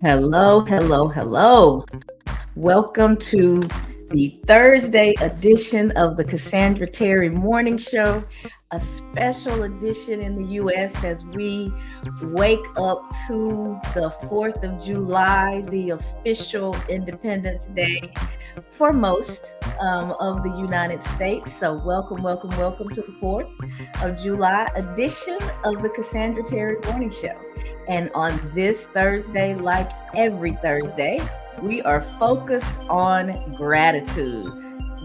Hello, hello, hello. Welcome to the Thursday edition of the Cassandra Terry Morning Show, a special edition in the U.S. as we wake up to the 4th of July, the official Independence Day for most of the United States. So, welcome, welcome, welcome to the 4th of July edition of the Cassandra Terry Morning Show. And on this Thursday, like every Thursday, we are focused on gratitude,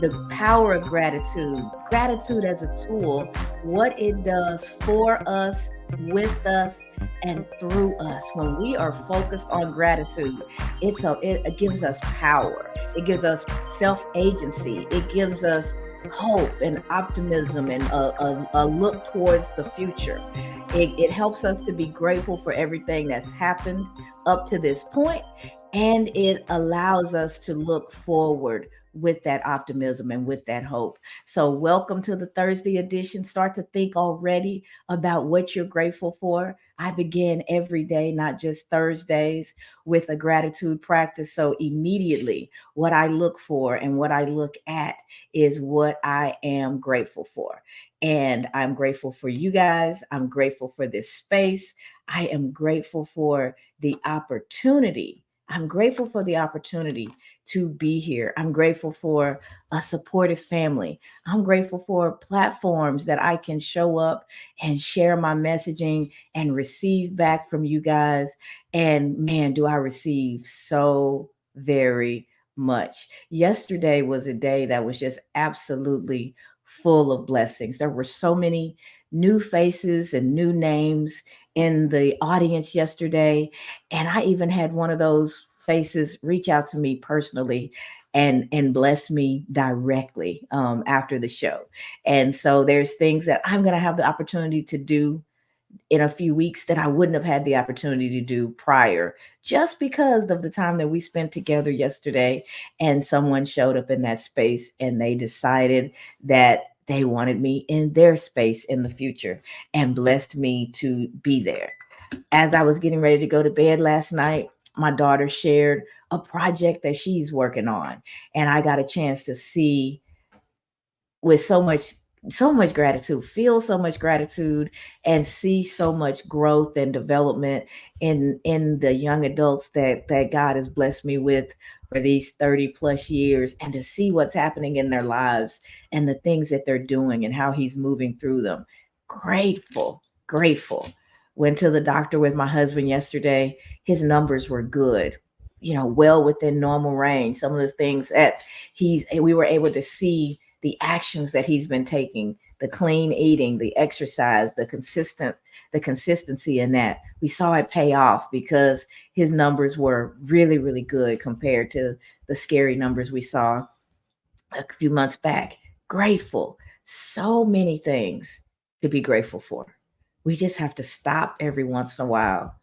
the power of gratitude, gratitude as a tool, what it does for us, with us, and through us. When we are focused on gratitude, it gives us power. It gives us self agency. It gives us hope and optimism and a look towards the future. It helps us to be grateful for everything that's happened up to this point, and it allows us to look forward with that optimism and with that hope. So, welcome to the Thursday edition. Start to think already about what you're grateful for. I begin every day, not just Thursdays, with a gratitude practice. So, immediately, what I look for and what I look at is what I am grateful for. And I'm grateful for you guys. I'm grateful for this space. I am grateful for the opportunity. I'm grateful for the opportunity to be here. I'm grateful for a supportive family. I'm grateful for platforms that I can show up and share my messaging and receive back from you guys. And man, do I receive so very much. Yesterday was a day that was just absolutely full of blessings. There were so many new faces and new names in the audience yesterday. And I even had one of those faces reach out to me personally and bless me directly after the show. And so there's things that I'm going to have the opportunity to do in a few weeks that I wouldn't have had the opportunity to do prior, just because of the time that we spent together yesterday. And someone showed up in that space and they decided that they wanted me in their space in the future and blessed me to be there. As I was getting ready to go to bed last night, my daughter shared a project that she's working on. And I got a chance to see with so much gratitude, feel so much gratitude, and see so much growth and development in the young adults that God has blessed me with for these 30 plus years, and to see what's happening in their lives and the things that they're doing and how he's moving through them. Grateful. Went to the doctor with my husband yesterday. His numbers were good, well within normal range. Some of the things that he's we were able to see the actions that he's been taking, the clean eating, the exercise, the consistency in that. We saw it pay off because his numbers were really, really good compared to the scary numbers we saw a few months back. Grateful. So many things to be grateful for. We just have to stop every once in a while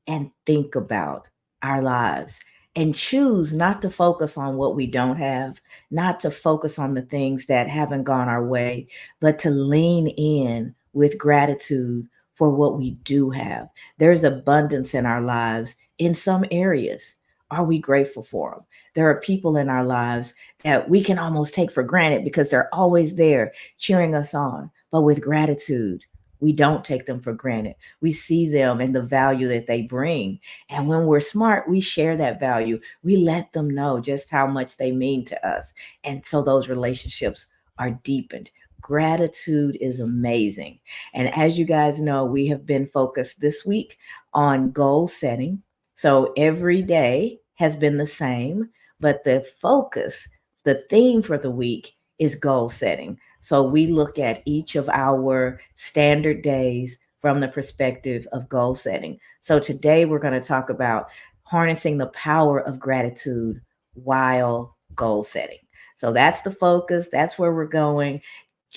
and think about our lives and choose not to focus on what we don't have, not to focus on the things that haven't gone our way, but to lean in with gratitude for what we do have. There's abundance in our lives in some areas. Are we grateful for them? There are people in our lives that we can almost take for granted because they're always there cheering us on. But with gratitude, we don't take them for granted. We see them and the value that they bring. And when we're smart, we share that value. We let them know just how much they mean to us. And so those relationships are deepened. Gratitude is amazing. And as you guys know, we have been focused this week on goal setting. So every day has been the same, but the focus, the theme for the week is goal setting. So we look at each of our standard days from the perspective of goal setting. So today we're going to talk about harnessing the power of gratitude while goal setting. So that's the focus. That's where we're going.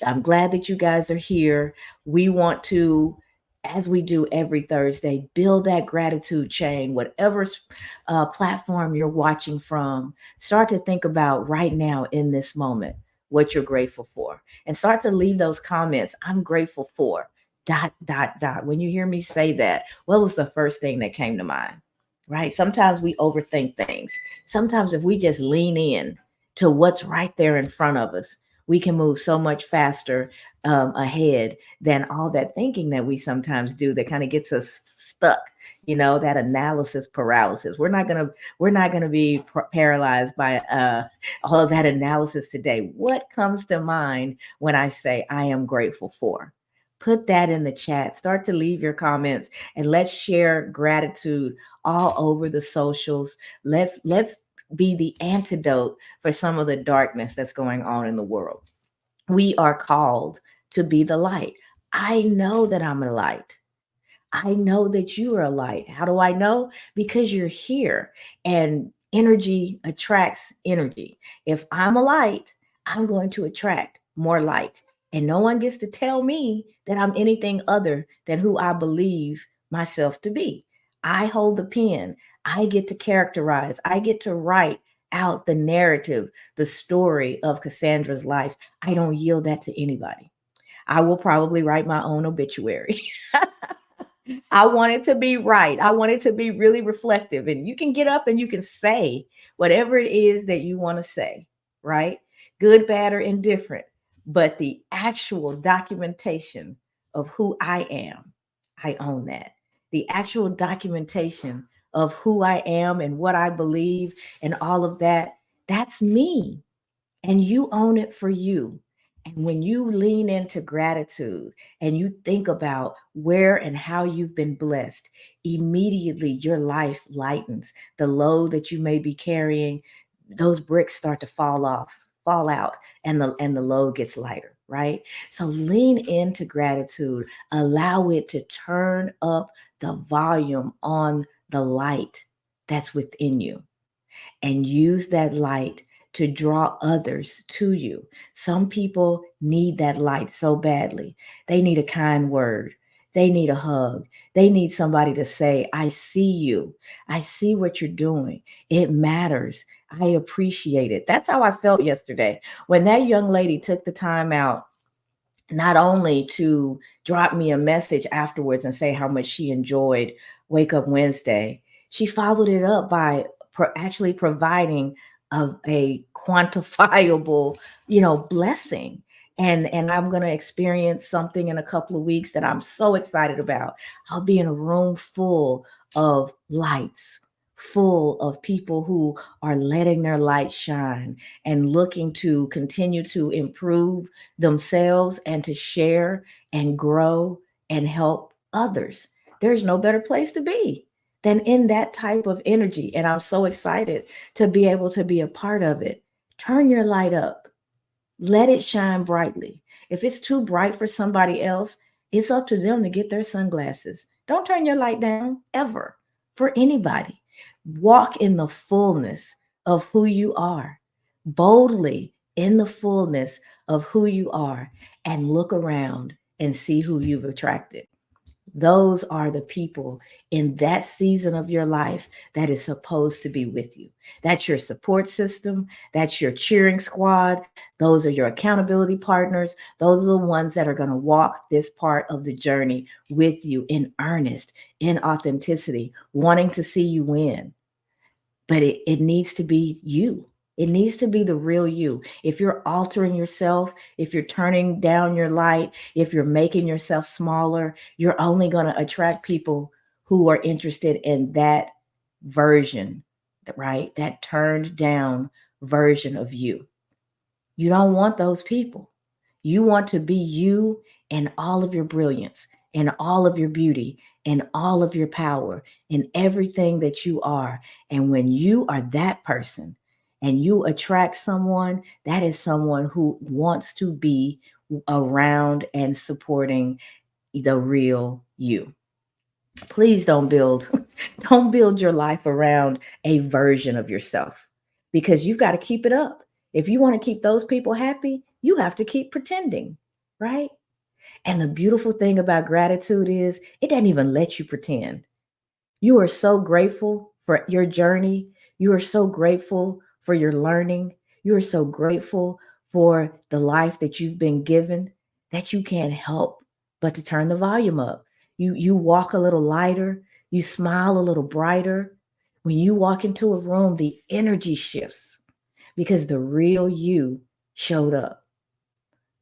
I'm glad that you guys are here. We want to, as we do every Thursday, build that gratitude chain, whatever platform you're watching from. Start to think about right now in this moment what you're grateful for, and start to leave those comments. I'm grateful for dot, dot, dot. When you hear me say that, what was the first thing that came to mind? right? Sometimes we overthink things. Sometimes if we just lean in to what's right there in front of us, we can move so much faster ahead than all that thinking that we sometimes do that kind of gets us stuck. That analysis paralysis. We're not gonna be paralyzed by all of that analysis today. What comes to mind when I say I am grateful for? Put that in the chat. Start to leave your comments and let's share gratitude all over the socials. Let's be the antidote for some of the darkness that's going on in the world. We are called to be the light. I know that I'm a light. I know that you are a light. How do I know? Because you're here, and energy attracts energy. If I'm a light, I'm going to attract more light. And no one gets to tell me that I'm anything other than who I believe myself to be. I hold the pen. I get to characterize, I get to write out the narrative, the story of Cassandra's life. I don't yield that to anybody. I will probably write my own obituary. I want it to be right. I want it to be really reflective. And you can get up and you can say whatever it is that you want to say, right? Good, bad, or indifferent. But the actual documentation of who I am, I own that. The actual documentation of who I am and what I believe and all of that, that's me, and you own it for you. And when you lean into gratitude and you think about where and how you've been blessed, immediately your life lightens. The load that you may be carrying, those bricks start to fall out, and the load gets lighter, right? So lean into gratitude, allow it to turn up the volume on the light that's within you, and use that light to draw others to you. Some people need that light so badly. They need a kind word. They need a hug. They need somebody to say, I see you. I see what you're doing. It matters. I appreciate it. That's how I felt yesterday when that young lady took the time out not only to drop me a message afterwards and say how much she enjoyed Wake Up Wednesday, she followed it up by actually providing a quantifiable, blessing. And I'm going to experience something in a couple of weeks that I'm so excited about. I'll be in a room full of lights, full of people who are letting their light shine and looking to continue to improve themselves and to share and grow and help others. There's no better place to be than in that type of energy. And I'm so excited to be able to be a part of it. Turn your light up, let it shine brightly. If it's too bright for somebody else, it's up to them to get their sunglasses. Don't turn your light down ever for anybody. Walk in the fullness of who you are, boldly in the fullness of who you are, and look around and see who you've attracted. Those are the people in that season of your life that is supposed to be with you. That's your support system. That's your cheering squad. Those are your accountability partners. Those are the ones that are going to walk this part of the journey with you in earnest, in authenticity, wanting to see you win. But it needs to be you. It needs to be the real you. If you're altering yourself, if you're turning down your light, if you're making yourself smaller, you're only going to attract people who are interested in that version, right? That turned down version of you. You don't want those people. You want to be you in all of your brilliance, in all of your beauty, in all of your power, in everything that you are. And when you are that person and you attract someone, that is someone who wants to be around and supporting the real you. Please don't build your life around a version of yourself, because you've got to keep it up. If you want to keep those people happy, you have to keep pretending, right? And the beautiful thing about gratitude is it doesn't even let you pretend. You are so grateful for your journey. You are so grateful for your learning. You are so grateful for the life that you've been given that you can't help but to turn the volume up. You walk a little lighter, you smile a little brighter, When you walk into a room, the energy shifts because the real you showed up.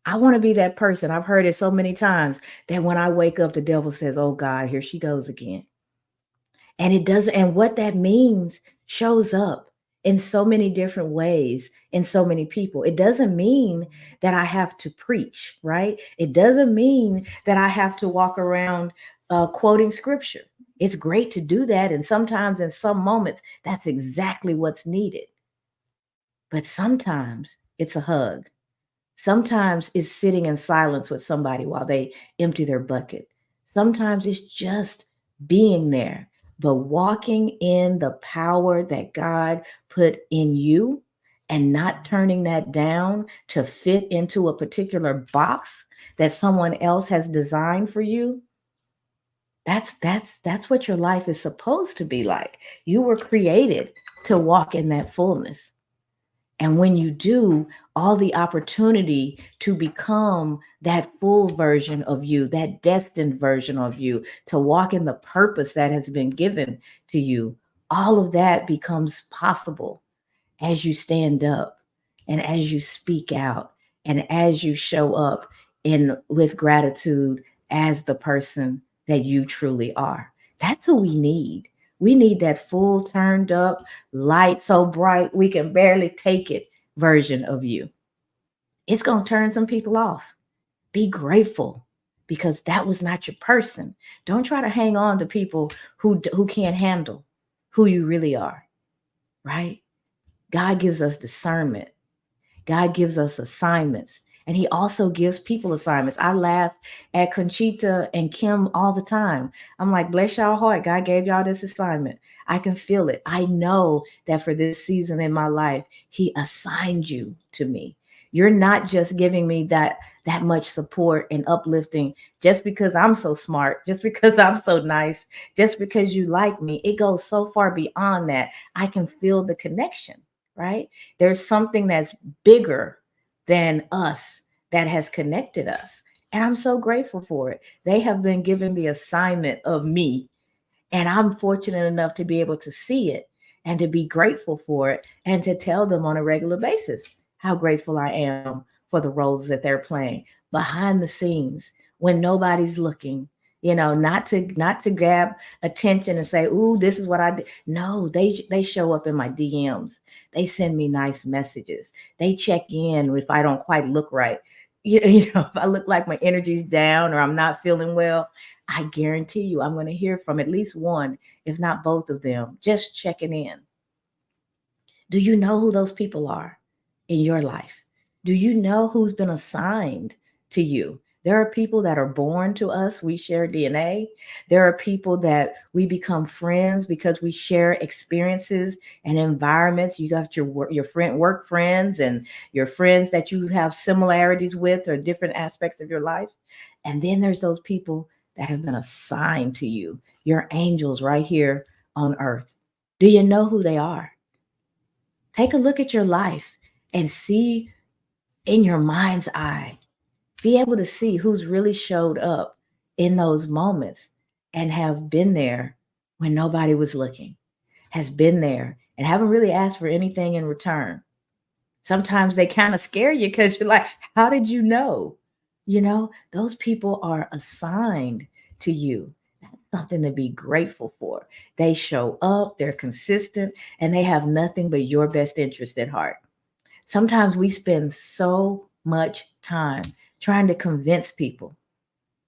I want to be that person. I've heard it so many times that when I wake up, the devil says, "Oh God, here she goes again." And it doesn't, and what that means shows up in so many different ways in so many people. It doesn't mean that I have to preach, right? It doesn't mean that I have to walk around quoting scripture. It's great to do that. And sometimes in some moments, that's exactly what's needed. But sometimes it's a hug. Sometimes it's sitting in silence with somebody while they empty their bucket. Sometimes it's just being there, but walking in the power that God put in you and not turning that down to fit into a particular box that someone else has designed for you. That's what your life is supposed to be like. You were created to walk in that fullness. And when you do, all the opportunity to become that full version of you, that destined version of you, to walk in the purpose that has been given to you, all of that becomes possible as you stand up and as you speak out and as you show up in with gratitude as the person that you truly are. That's who we need. We need that full turned up, light so bright we can barely take it version of you. It's going to turn some people off. Be grateful because that was not your person. Don't try to hang on to people who can't handle who you really are, right? God gives us discernment. God gives us assignments. And he also gives people assignments. I laugh at Conchita and Kim all the time. I'm like, bless y'all heart. God gave y'all this assignment. I can feel it. I know that for this season in my life, he assigned you to me. You're not just giving me that much support and uplifting just because I'm so smart, just because I'm so nice, just because you like me. It goes so far beyond that. I can feel the connection, right? There's something that's bigger than us that has connected us. And I'm so grateful for it. They have been given the assignment of me, and I'm fortunate enough to be able to see it and to be grateful for it and to tell them on a regular basis how grateful I am for the roles that they're playing behind the scenes when nobody's looking. Not to grab attention and say, "Ooh, this is what I did." No, they show up in my DMs. They send me nice messages. They check in if I don't quite look right. If I look like my energy's down or I'm not feeling well, I guarantee you I'm going to hear from at least one, if not both of them, just checking in. Do you know who those people are in your life? Do you know who's been assigned to you? There are people that are born to us. We share DNA. There are people that we become friends because we share experiences and environments. You got your friend work friends and your friends that you have similarities with or different aspects of your life. And then there's those people that have been assigned to you, your angels right here on earth. Do you know who they are? Take a look at your life and see in your mind's eye, be able to see who's really showed up in those moments and have been there when nobody was looking, has been there and haven't really asked for anything in return. Sometimes they kind of scare you because you're like, how did you know? Those people are assigned to you. That's something to be grateful for. They show up, they're consistent, and they have nothing but your best interest at heart. Sometimes we spend so much time trying to convince people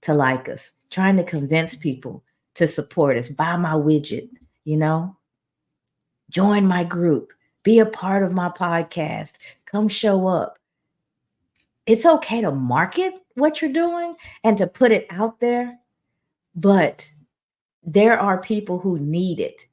to like us, trying to convince people to support us. Buy my widget, you know, join my group, be a part of my podcast, come show up. It's okay to market what you're doing and to put it out there, but there are people who need it.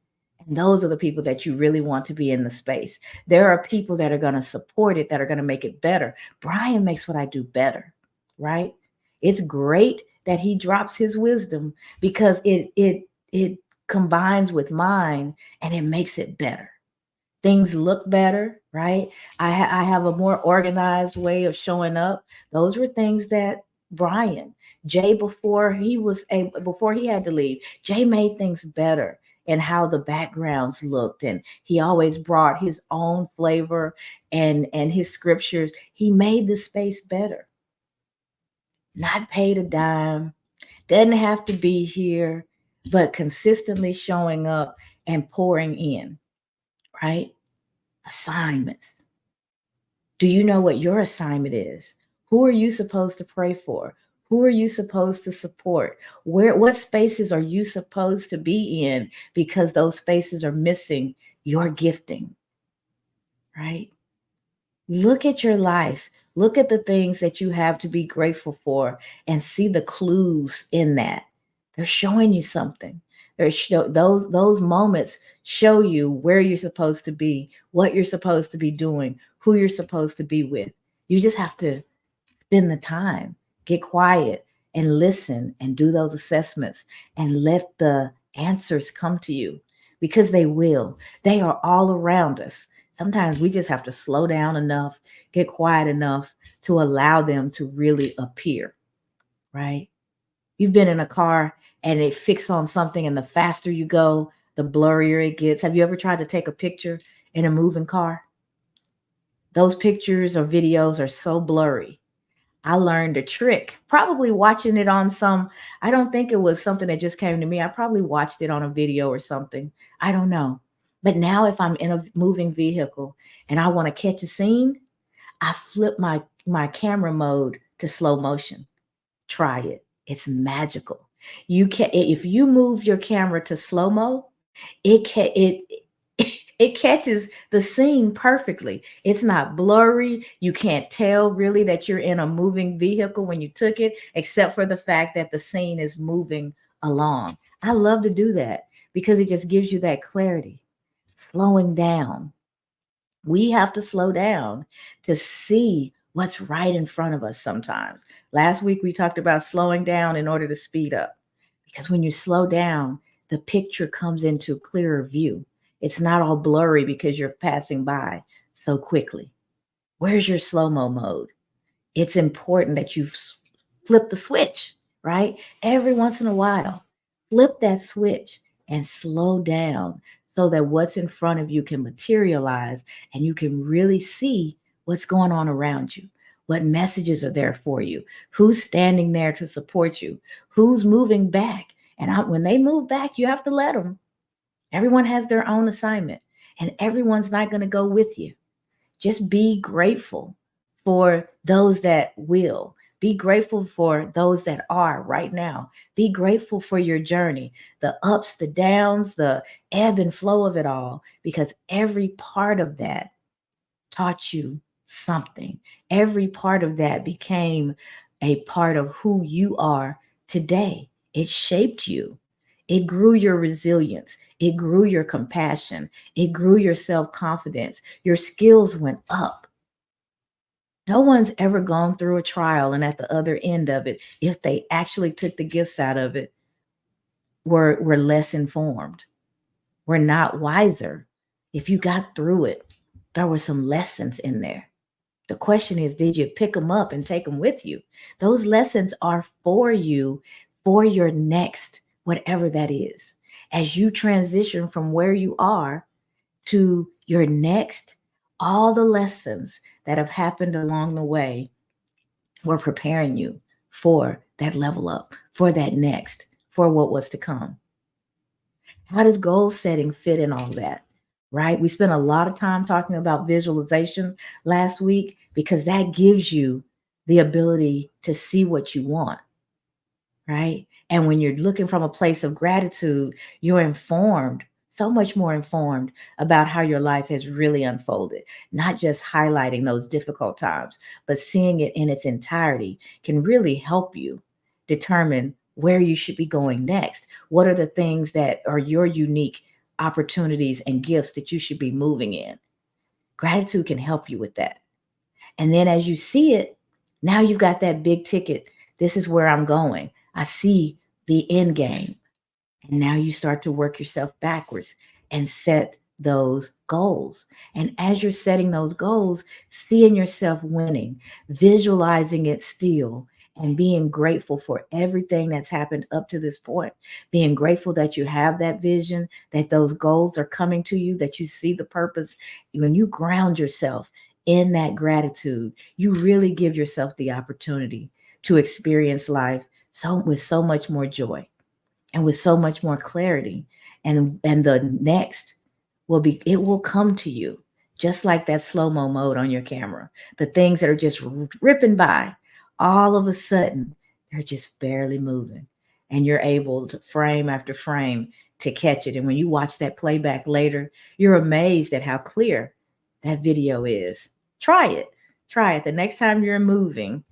And those are the people that you really want to be in the space. There are people that are going to support it, that are going to make it better. Brian makes what I do better, right? It's great that he drops his wisdom because it combines with mine and it makes it better. Things look better, right? I have a more organized way of showing up. Those were things that Brian, Jay, before he had to leave, Jay made things better and how the backgrounds looked. And he always brought his own flavor and his scriptures. He made the space better. Not paid a dime, doesn't have to be here, but consistently showing up and pouring in, right? Assignments. Do you know what your assignment is? Who are you supposed to pray for? Who are you supposed to support? What spaces are you supposed to be in because those spaces are missing your gifting, right? Look at your life. Look at the things that you have to be grateful for and see the clues in that. They're showing you something. Those moments show you where you're supposed to be, what you're supposed to be doing, who you're supposed to be with. You just have to spend the time, get quiet and listen and do those assessments and let the answers come to you because they will. They are all around us. Sometimes we just have to slow down enough, get quiet enough to allow them to really appear, right? You've been in a car and it fixes on something, and the faster you go, the blurrier it gets. Have you ever tried to take a picture in a moving car? Those pictures or videos are so blurry. I learned a trick, probably watching it on I don't think it was something that just came to me. I probably watched it on a video or something. I don't know. But now if I'm in a moving vehicle and I want to catch a scene, I flip my camera mode to slow motion. Try it. It's magical. You can if you move your camera to slow mo, it it catches the scene perfectly. It's not blurry. You can't tell really that you're in a moving vehicle when you took it, except for the fact that the scene is moving along. I love to do that because it just gives you that clarity. Slowing down. We have to slow down to see what's right in front of us sometimes. Last week, we talked about slowing down in order to speed up. Because when you slow down, the picture comes into clearer view. It's not all blurry because you're passing by so quickly. Where's your slow-mo mode? It's important that you flip the switch, right? Every once in a while, flip that switch and slow down so that what's in front of you can materialize and you can really see what's going on around you. What messages are there for you? Who's standing there to support you? Who's moving back? And when they move back, you have to let them. Everyone has their own assignment, and everyone's not going to go with you. Just be grateful for those that will. Be grateful for those that are right now. Be grateful for your journey, the ups, the downs, the ebb and flow of it all, because every part of that taught you something. Every part of that became a part of who you are today. It shaped you. It grew your resilience. It grew your compassion. It grew your self-confidence. Your skills went up. No one's ever gone through a trial and at the other end of it, if they actually took the gifts out of it, were less informed. We're not wiser. If you got through it, there were some lessons in there. The question is, did you pick them up and take them with you? Those lessons are for you for your next, whatever that is. As you transition from where you are to your next, all the lessons that have happened along the way were preparing you for that level up, for that next, for what was to come. How does goal setting fit in all that? Right? We spent a lot of time talking about visualization last week because that gives you the ability to see what you want, right? And when you're looking from a place of gratitude, you're informed, so much more informed about how your life has really unfolded, not just highlighting those difficult times, but seeing it in its entirety can really help you determine where you should be going next. What are the things that are your unique opportunities and gifts that you should be moving in? Gratitude can help you with that. And then as you see it, now you've got that big ticket. This is where I'm going. I see the end game. And now you start to work yourself backwards and set those goals. And as you're setting those goals, seeing yourself winning, visualizing it still, and being grateful for everything that's happened up to this point, being grateful that you have that vision, that those goals are coming to you, that you see the purpose. When you ground yourself in that gratitude, you really give yourself the opportunity to experience life with so much more joy and with so much more clarity. And the next it will come to you just like that slow-mo mode on your camera. The things that are just ripping by, all of a sudden, they're just barely moving. And you're able to frame after frame to catch it. And when you watch that playback later, you're amazed at how clear that video is. Try it. Try it. The next time you're moving,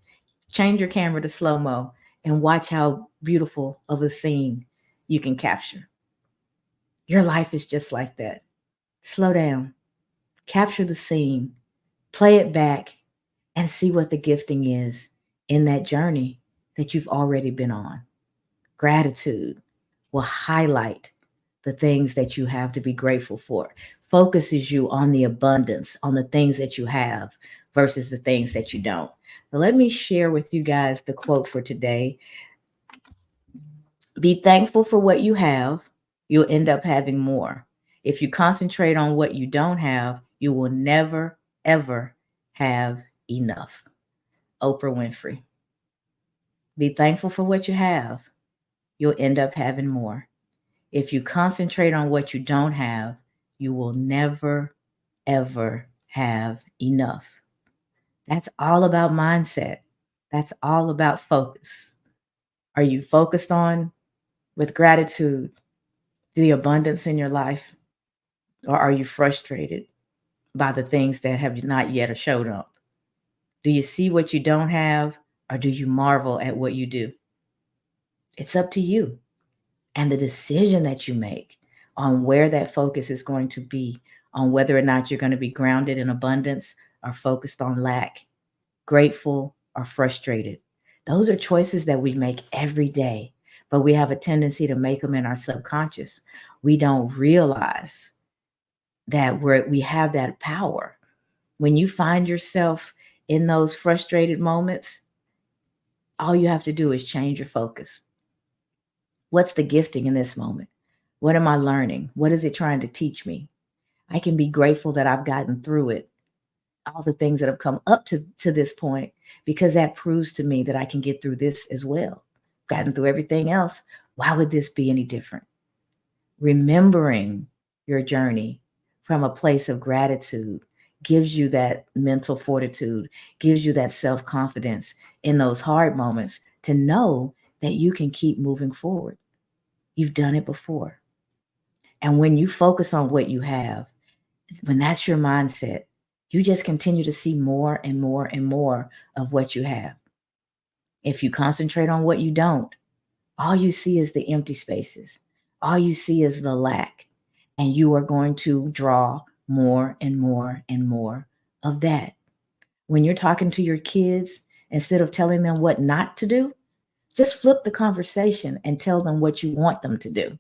change your camera to slow-mo and watch how beautiful of a scene you can capture. Your life is just like that. Slow down, capture the scene, play it back, and see what the gifting is in that journey that you've already been on. Gratitude will highlight the things that you have to be grateful for, focuses you on the abundance, on the things that you have versus the things that you don't. Now, let me share with you guys the quote for today. Be thankful for what you have, you'll end up having more. If you concentrate on what you don't have, you will never, ever have enough. Oprah Winfrey. Be thankful for what you have, you'll end up having more. If you concentrate on what you don't have, you will never, ever have enough. That's all about mindset. That's all about focus. Are you focused on, with gratitude, the abundance in your life? Or are you frustrated by the things that have not yet showed up? Do you see what you don't have, or do you marvel at what you do? It's up to you. And the decision that you make on where that focus is going to be, on whether or not you're going to be grounded in abundance or focused on lack, grateful or frustrated. Those are choices that we make every day, but we have a tendency to make them in our subconscious. We don't realize that we have that power. When you find yourself in those frustrated moments, all you have to do is change your focus. What's the gifting in this moment? What am I learning? What is it trying to teach me? I can be grateful that I've gotten through it, all the things that have come up to this point, because that proves to me that I can get through this as well. Gotten through everything else. Why would this be any different? Remembering your journey from a place of gratitude gives you that mental fortitude, gives you that self-confidence in those hard moments to know that you can keep moving forward. You've done it before. And when you focus on what you have, when that's your mindset, you just continue to see more and more and more of what you have. If you concentrate on what you don't, all you see is the empty spaces. All you see is the lack. And you are going to draw more and more and more of that. When you're talking to your kids, instead of telling them what not to do, just flip the conversation and tell them what you want them to do.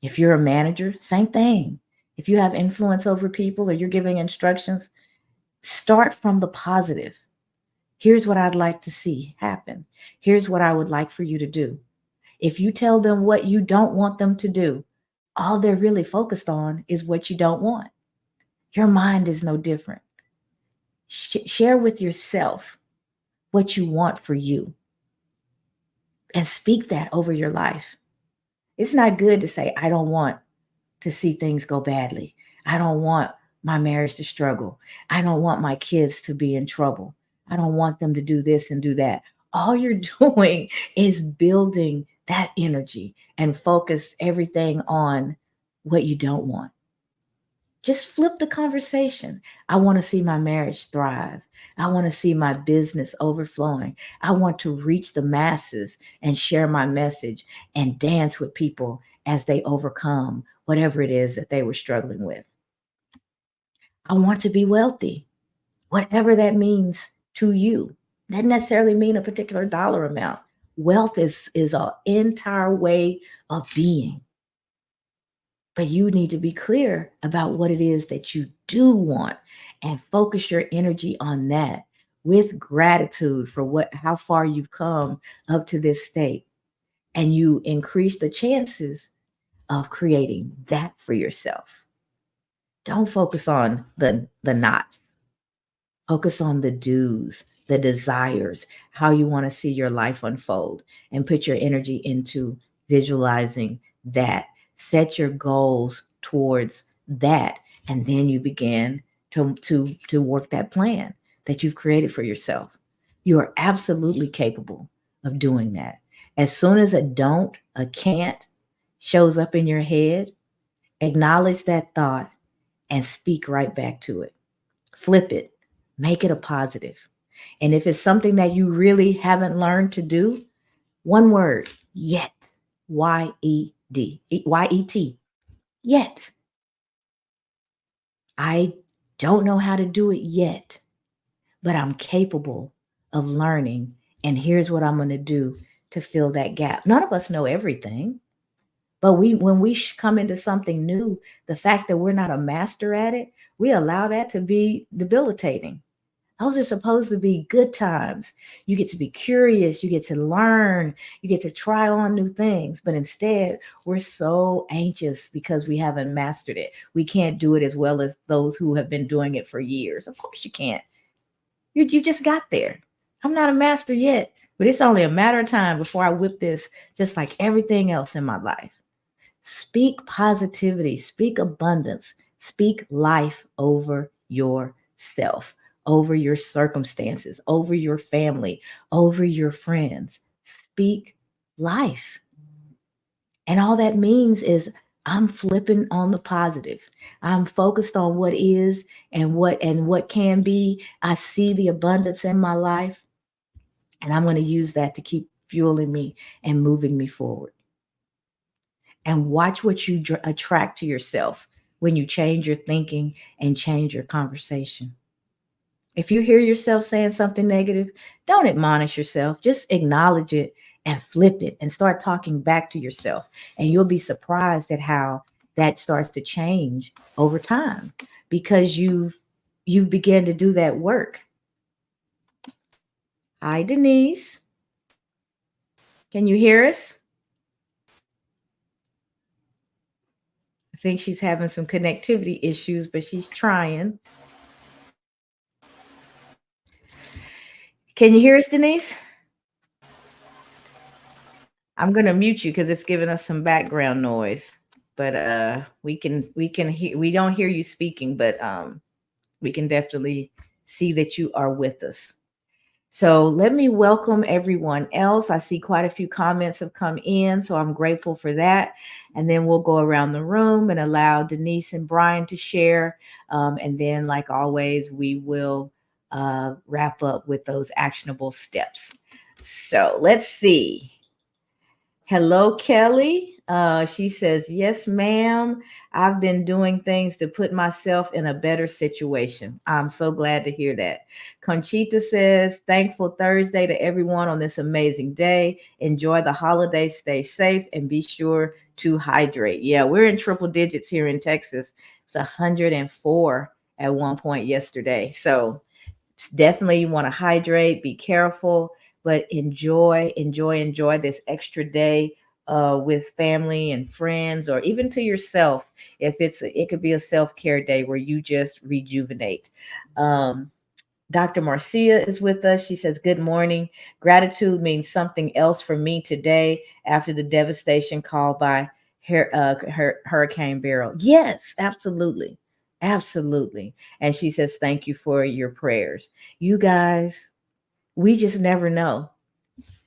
If you're a manager, same thing. If you have influence over people or you're giving instructions, start from the positive. Here's what I'd like to see happen. Here's what I would like for you to do. If you tell them what you don't want them to do, all they're really focused on is what you don't want. Your mind is no different. Share with yourself what you want for you and speak that over your life. It's not good to say, I don't want to see things go badly. I don't want my marriage to struggle. I don't want my kids to be in trouble. I don't want them to do this and do that. All you're doing is building that energy and focus everything on what you don't want. Just flip the conversation. I want to see my marriage thrive. I want to see my business overflowing. I want to reach the masses and share my message and dance with people as they overcome whatever it is that they were struggling with. I want to be wealthy, whatever that means to you. Doesn't necessarily mean a particular dollar amount. Wealth is an entire way of being. But you need to be clear about what it is that you do want and focus your energy on that with gratitude for how far you've come up to this state, and you increase the chances of creating that for yourself. Don't focus on the nots. Focus on the do's, the desires, how you want to see your life unfold, and put your energy into visualizing that. Set your goals towards that, and then you begin to work that plan that you've created for yourself. You are absolutely capable of doing that. As soon as a don't, a can't shows up in your head, acknowledge that thought and speak right back to it. Flip it, make it a positive. And if it's something that you really haven't learned to do, one word, yet. Y-E-D, Y-E-T, yet. I don't know how to do it yet, but I'm capable of learning. And here's what I'm going to do to fill that gap. None of us know everything, but when we come into something new, the fact that we're not a master at it, we allow that to be debilitating. Those are supposed to be good times. You get to be curious, you get to learn, you get to try on new things. But instead, we're so anxious because we haven't mastered it. We can't do it as well as those who have been doing it for years. Of course, you can't. You just got there. I'm not a master yet, but it's only a matter of time before I whip this, just like everything else in my life. Speak positivity, speak abundance, speak life over yourself, over your circumstances, over your family, over your friends. Speak life. And all that means is I'm flipping on the positive. I'm focused on what is and what can be. I see the abundance in my life, and I'm going to use that to keep fueling me and moving me forward. And watch what you attract to yourself when you change your thinking and change your conversation. If you hear yourself saying something negative, don't admonish yourself. Just acknowledge it and flip it and start talking back to yourself. And you'll be surprised at how that starts to change over time because you've begun to do that work. Hi, Denise. Can you hear us? I think she's having some connectivity issues, but she's trying. Can you hear us, Denise? I'm gonna mute you because it's giving us some background noise. But we can hear, we don't hear you speaking, but we can definitely see that you are with us. So let me welcome everyone else. I see quite a few comments have come in, so I'm grateful for that. And then we'll go around the room and allow Denise and Brian to share. And then, like always, we will wrap up with those actionable steps. So let's see. Hello, Kelly. She says, yes, ma'am. I've been doing things to put myself in a better situation. I'm so glad to hear that. Conchita says, thankful Thursday to everyone on this amazing day. Enjoy the holiday, stay safe, and be sure to hydrate. Yeah, we're in triple digits here in Texas. It's 104 at one point yesterday. So definitely you want to hydrate, be careful, but enjoy this extra day with family and friends, or even to yourself. If it could be a self-care day where you just rejuvenate. Dr. Marcia is with us. She says, good morning. Gratitude means something else for me today after the devastation caused by Hurricane Beryl. Yes, absolutely. Absolutely. And she says, thank you for your prayers. You guys, we just never know.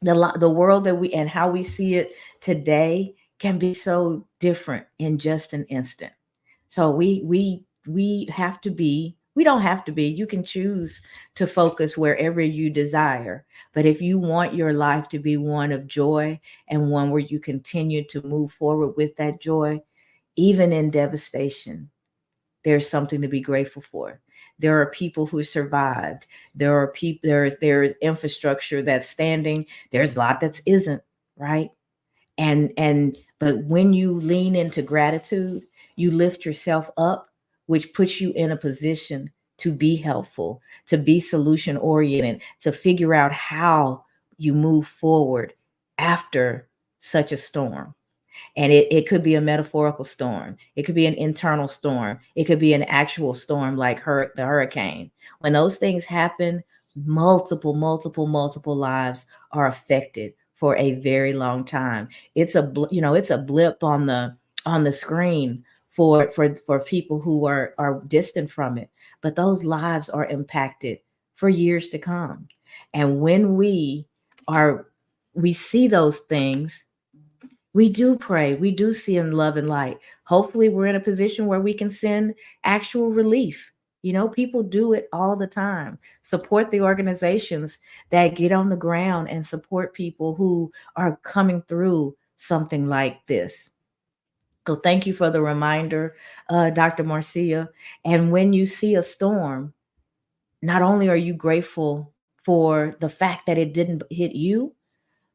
The world that we and how we see it today can be so different in just an instant. So we have to be, we don't have to be, you can choose to focus wherever you desire. But if you want your life to be one of joy and one where you continue to move forward with that joy, even in devastation, there's something to be grateful for. There are people who survived. There are people, there's infrastructure that's standing. There's a lot that isn't, right? But when you lean into gratitude, you lift yourself up, which puts you in a position to be helpful, to be solution oriented, to figure out how you move forward after such a storm. And it could be a metaphorical storm. It could be an internal storm. It could be an actual storm like the hurricane. When those things happen, multiple lives are affected for a very long time. It's a blip on the screen for people who are distant from it, but those lives are impacted for years to come. And when are we see those things, we do pray. We do see in love and light. Hopefully, we're in a position where we can send actual relief. People do it all the time. Support the organizations that get on the ground and support people who are coming through something like this. So, thank you for the reminder, Dr. Marcia. And when you see a storm, not only are you grateful for the fact that it didn't hit you,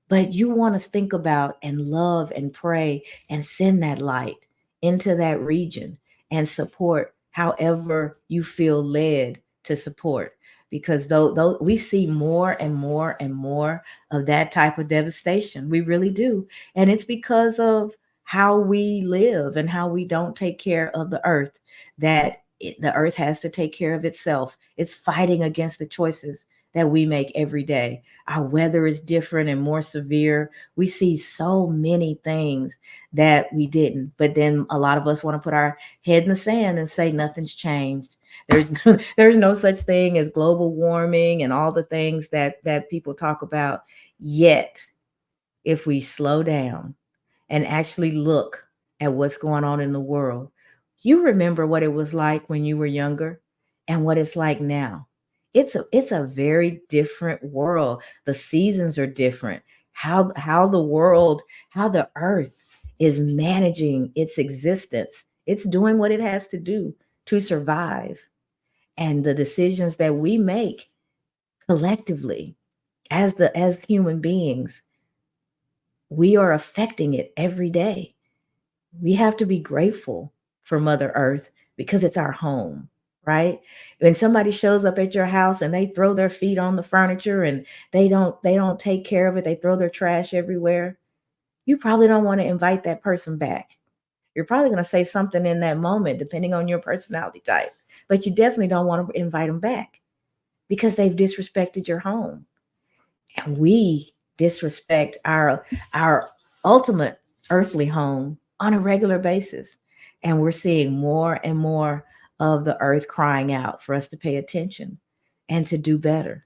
but you want to think about and love and pray and send that light into that region and support however you feel led to support. Because though we see more and more and more of that type of devastation, we really do. And it's because of how we live and how we don't take care of the earth, that the earth has to take care of itself. It's fighting against the choices that we make every day. Our weather is different and more severe. We see so many things that we didn't, but then a lot of us want to put our head in the sand and say nothing's changed. There's no such thing as global warming and all the things that people talk about. Yet, if we slow down and actually look at what's going on in the world, you remember what it was like when you were younger and what it's like now. It's a very different world. The seasons are different. How the world, how the earth is managing its existence. It's doing what it has to do to survive. And the decisions that we make collectively as human beings, we are affecting it every day. We have to be grateful for Mother Earth because it's our home, right? When somebody shows up at your house and they throw their feet on the furniture and they don't take care of it, they throw their trash everywhere, you probably don't want to invite that person back. You're probably going to say something in that moment depending on your personality type, but you definitely don't want to invite them back because they've disrespected your home. And we disrespect our ultimate earthly home on a regular basis. And we're seeing more and more of the earth crying out for us to pay attention and to do better.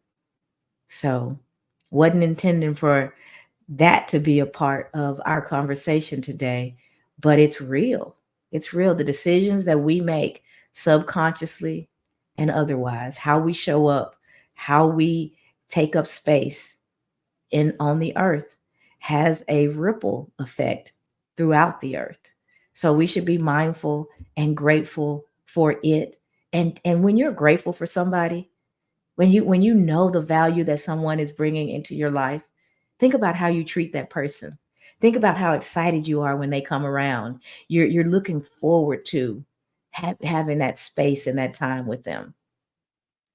So, wasn't intending for that to be a part of our conversation today, but it's real. It's real. The decisions that we make subconsciously and otherwise, how we show up, how we take up space on the earth, has a ripple effect throughout the earth. So we should be mindful and grateful for it. And when you're grateful for somebody, when you know the value that someone is bringing into your life, think about how you treat that person. Think about how excited you are when they come around. You're looking forward to having that space and that time with them.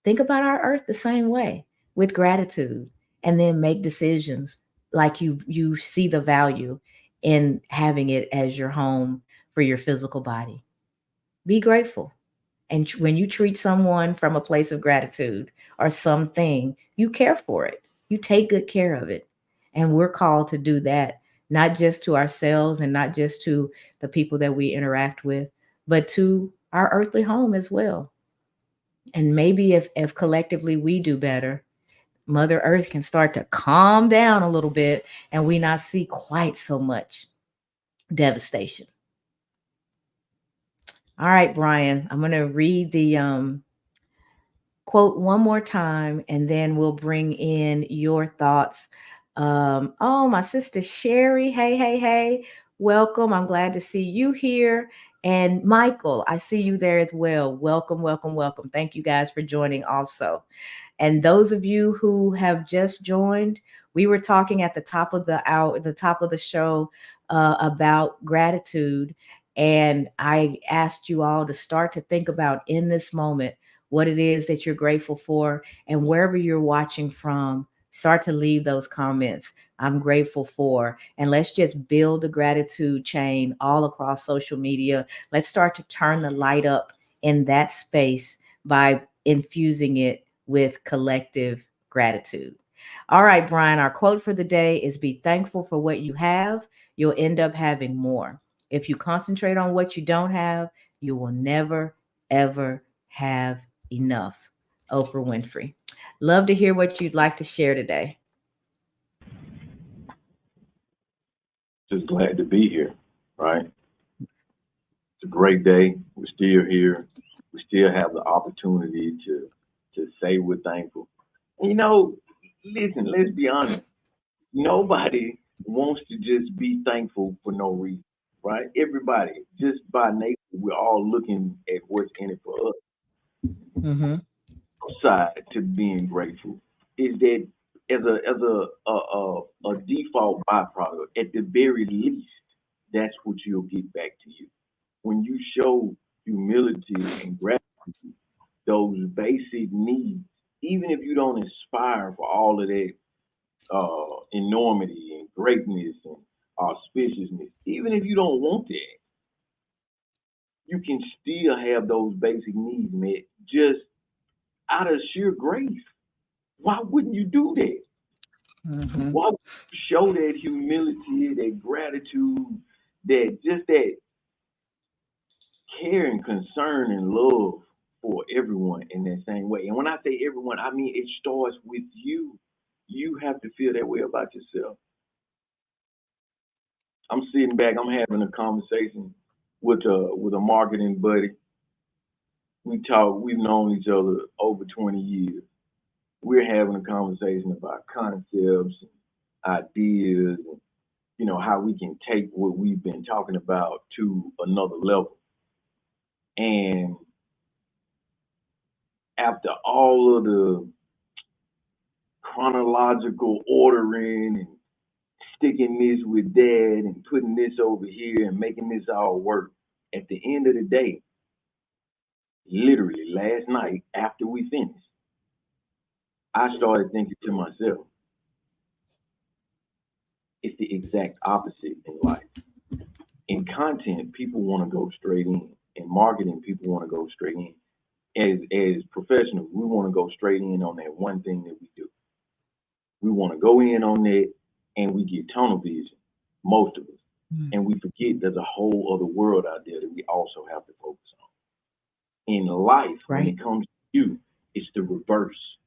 Think about our earth the same way, with gratitude, and then make decisions like you see the value in having it as your home for your physical body. Be grateful. And when you treat someone from a place of gratitude or something, you care for it. You take good care of it. And we're called to do that, not just to ourselves and not just to the people that we interact with, but to our earthly home as well. And maybe if collectively we do better, Mother Earth can start to calm down a little bit and we not see quite so much devastation. All right, Brian, I'm going to read the quote one more time and then we'll bring in your thoughts. Oh, my sister Sherry. Hey. Welcome. I'm glad to see you here. And Michael, I see you there as well. Welcome. Thank you guys for joining also. And those of you who have just joined, we were talking at the top of the hour, the top of the show, about gratitude. And I asked you all to start to think about in this moment, what it is that you're grateful for. And wherever you're watching from, start to leave those comments. I'm grateful for. And let's just build a gratitude chain all across social media. Let's start to turn the light up in that space by infusing it with collective gratitude. All right, Brian, our quote for the day is be thankful for what you have. You'll end up having more. If you concentrate on what you don't have, you will never, ever have enough. Oprah Winfrey. Love to hear what you'd like to share today. Just glad to be here, right? It's a great day. We're still here. We still have the opportunity to say we're thankful. And listen, let's be honest. Nobody wants to just be thankful for no reason, right? Everybody, just by nature, we're all looking at what's in it for us. Mm-hmm. Side to being grateful is that as a default byproduct, at the very least, that's what you'll get back to you. When you show humility and gratitude, those basic needs, even if you don't aspire for all of that enormity and greatness and auspiciousness, even if you don't want that, you can still have those basic needs met just out of sheer grace. Why wouldn't you do that? Mm-hmm. Why would you show that humility, that gratitude, that just that care and concern and love for everyone in that same way? And when I say everyone, I mean it starts with you. You have to feel that way about yourself. I'm sitting back, I'm having a conversation with a marketing buddy. We've known each other over 20 years. We're having a conversation about concepts, ideas, and how we can take what we've been talking about to another level. And after all of the chronological ordering and sticking this with that and putting this over here and making this all work, at the end of the day, literally last night after we finished, I started thinking to myself, it's the exact opposite in life. In content, people want to go straight in. In marketing, people want to go straight in. As professionals, we want to go straight in on that one thing that we do. We want to go in on that and we get tunnel vision, most of us. And we forget there's a whole other world out there that we also have to focus on. In life, when Right. it comes to you, it's the reverse.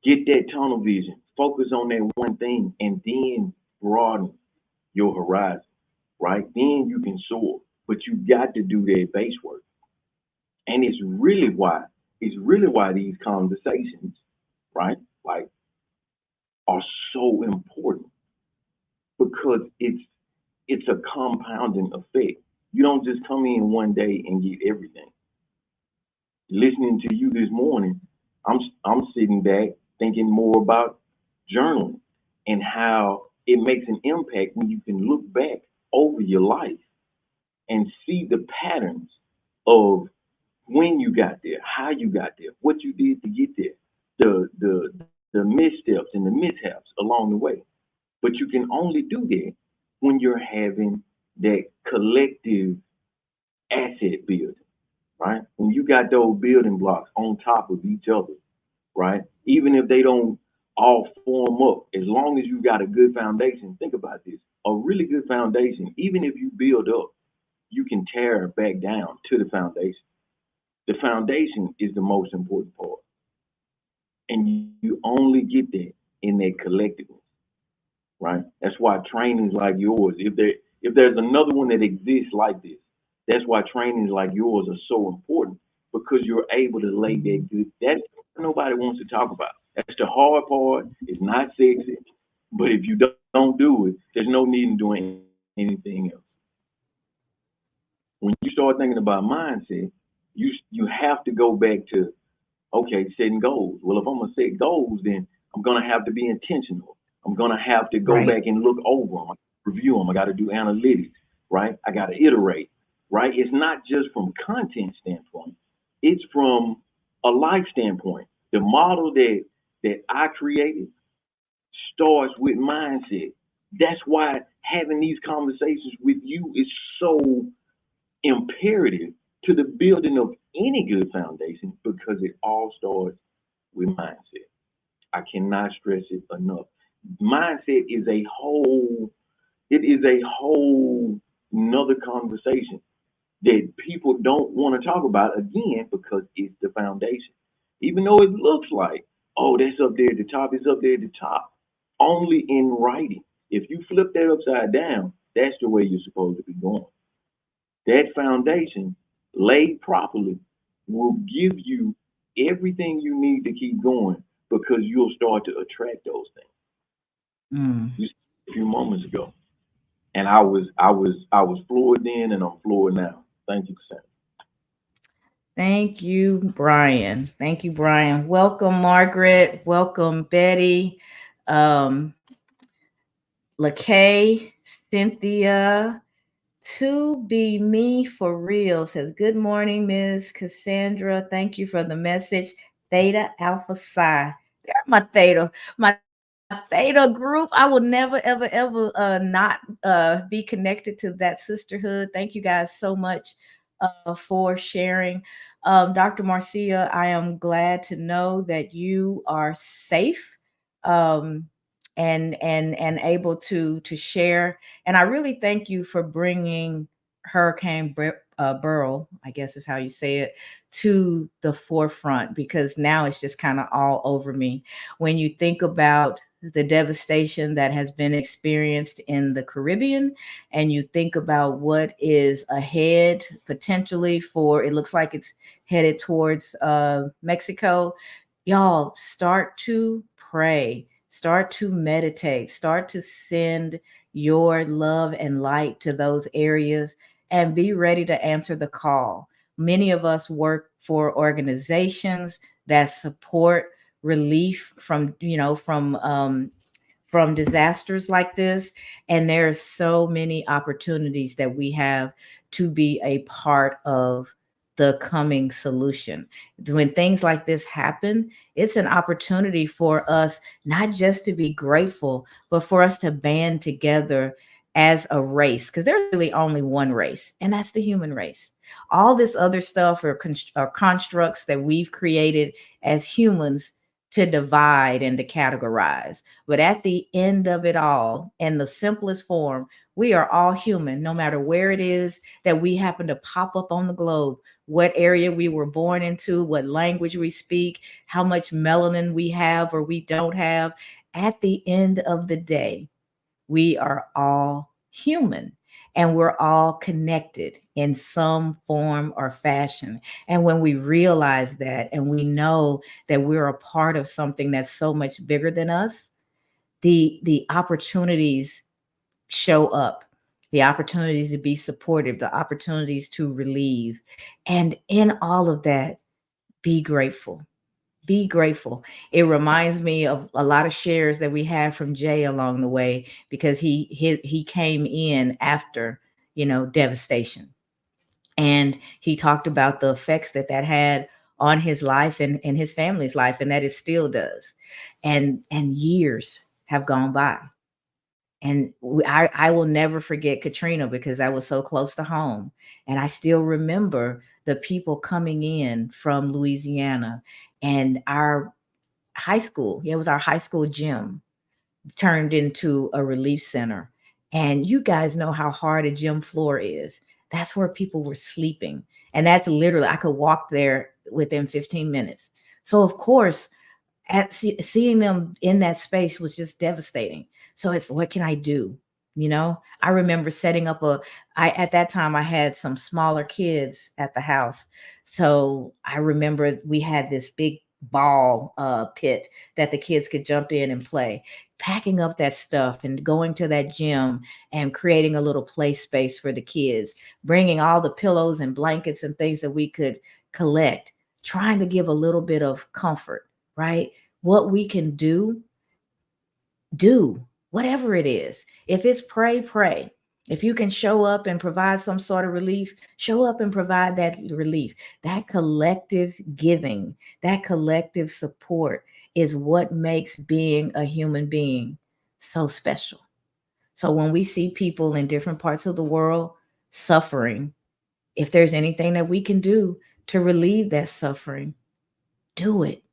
Get that tunnel vision, focus on that one thing, and then broaden your horizon, right? Then you can soar. But you got to do that base work. And it's really why these conversations, right, like are so important because it's a compounding effect. You don't just come in one day and get everything. Listening to you this morning, I'm sitting back thinking more about journaling and how it makes an impact when you can look back over your life and see the patterns of when you got there, how you got there, what you did to get there, the missteps and the mishaps along the way. But you can only do that when you're having that collective asset building, right? When you got those building blocks on top of each other, right? Even if they don't all form up, as long as you got a good foundation, think about this. A really good foundation, even if you build up, you can tear back down to the foundation. The foundation is the most important part. And you only get that in that collectiveness, right? That's why trainings like yours, if there's another one that exists like this, that's why trainings like yours are so important because you're able to lay that good. That's what nobody wants to talk about. That's the hard part. It's not sexy, but if you don't do it, there's no need in doing anything else. When you start thinking about mindset, you have to go back to okay, setting goals. Well, if I'm gonna set goals, then I'm gonna have to be intentional. I'm gonna have to go Right. back and look over them, review them. I got to do analytics, right? I got to iterate, right? It's not just from content standpoint. It's from a life standpoint. The model that I created starts with mindset. That's why having these conversations with you is so imperative to the building of any good foundation because it all starts with mindset. I cannot stress it enough. Mindset is a whole, it is a whole another conversation that people don't want to talk about again because it's the foundation. Even though it looks like, oh, that's up there at the top, it's up there at the top. Only in writing. If you flip that upside down, that's the way you're supposed to be going. That foundation laid properly will give you everything you need to keep going because you'll start to attract those things. Mm. You said a few moments ago, and I was floored then, and I'm floored now. Thank you, Cassandra. Thank you, Brian. Thank you, Brian. Welcome, Margaret. Welcome, Betty. Um, LaKay, Cynthia. To be me for real says, good morning, Ms. Cassandra. Thank you for the message. Theta Alpha Psi. They're my theta group. I will never, ever, ever not be connected to that sisterhood. Thank you guys so much for sharing. Dr. Marcia, I am glad to know that you are safe. And able to share. And I really thank you for bringing Beryl, I guess is how you say it, to the forefront, because now it's just kind of all over me. When you think about the devastation that has been experienced in the Caribbean, and you think about what is ahead potentially for, it looks like it's headed towards Mexico, y'all start to pray. Start to meditate, start to send your love and light to those areas and be ready to answer the call. Many of us work for organizations that support relief from disasters like this, and there are so many opportunities that we have to be a part of the coming solution. When things like this happen, it's an opportunity for us not just to be grateful, but for us to band together as a race, because there's really only one race, and that's the human race. All this other stuff are constructs that we've created as humans to divide and to categorize. But at the end of it all, in the simplest form, we are all human, no matter where it is that we happen to pop up on the globe, what area we were born into, what language we speak, how much melanin we have or we don't have. At the end of the day, we are all human and we're all connected in some form or fashion. And when we realize that and we know that we're a part of something that's so much bigger than us, the opportunities show up, the opportunities to be supportive, the opportunities to relieve. And in all of that, be grateful. Be grateful. It reminds me of a lot of shares that we had from Jay along the way, because he came in after, devastation, and he talked about the effects that had on his life and his family's life, and that it still does. And years have gone by, and I will never forget Katrina, because I was so close to home. And I still remember the people coming in from Louisiana, and our high school, it was our high school gym, turned into a relief center. And you guys know how hard a gym floor is. That's where people were sleeping. And that's literally, I could walk there within 15 minutes. So, of course, seeing them in that space was just devastating. So it's, what can I do? I remember setting up at that time I had some smaller kids at the house. So I remember we had this big ball pit that the kids could jump in and play, packing up that stuff and going to that gym and creating a little play space for the kids, bringing all the pillows and blankets and things that we could collect, trying to give a little bit of comfort, right? What we can do whatever it is. If it's pray, pray. If you can show up and provide some sort of relief, show up and provide that relief. That collective giving, that collective support is what makes being a human being so special. So when we see people in different parts of the world suffering, if there's anything that we can do to relieve that suffering, do it.